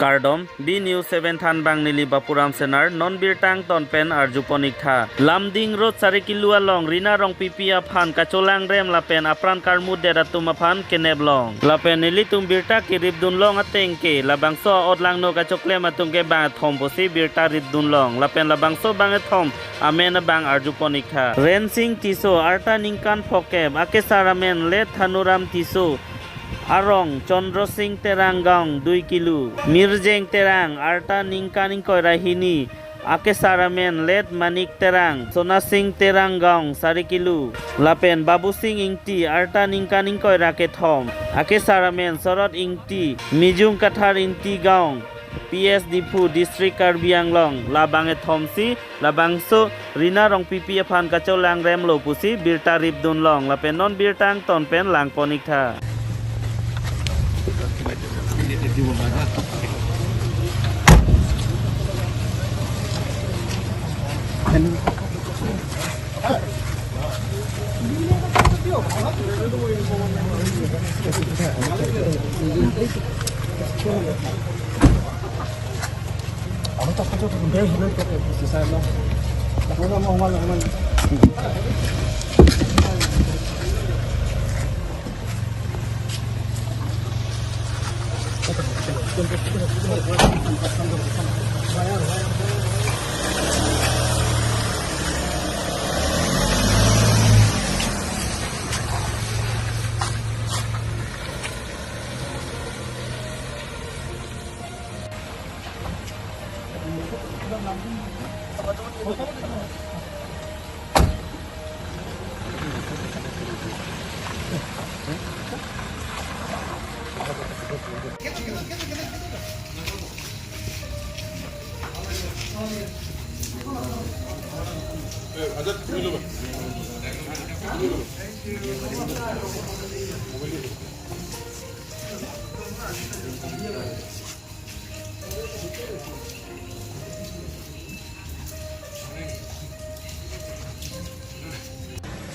Kardom, B News 7 Than Bang Nili Bapuram Senar, Non Birtang Ton Pen Arjuponik Tha. Lamding Road Sarikilua Long, Rina Rong Pipia Phan, Kacholang Rem Lapen, Apran Karmud Deratuma Phan, Keneblong. Lapen Nili Tum Birta Kirib Dun Long Atengke, Labangso Odlang No Kachokle Matungke Bang Thom Posi Birta Rid Dun Long, Lapen Labangso Bang Thom, Amena Bang Arjuponik Tha. Ren Sing Tiso, Arta Ningkan Phokeb, Akesaramen Let Thanuram Tiso. Arong Chandra Singh Teranggang 2 kilo Mirjeng Terang Arta Ningkaning Koirahini Akesaramen Let Manik Terang Sona Singh Teranggang 1 kilo Lapen Babu Singh Ingti Arta Ningkaning Koirake Thom Akesaramen Sorot Ingti Mijung Kathar Ingti Gaung PS Dipu District Karbi Anglong Labange Thomsi Labangso Rina Rong Pipi Phan Kacholang Rem Lopusi Birta Ribdun Long Lapen Non Birtang Ton Pen Lang Ponik Tha.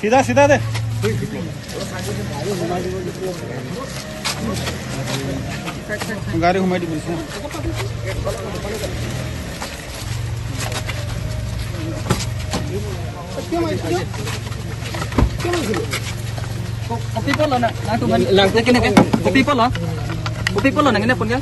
सीधा सीधा दे गाड़ी घुमाई दी Kopi polo na tuman lang kene kan kopi polo na ngene pun kan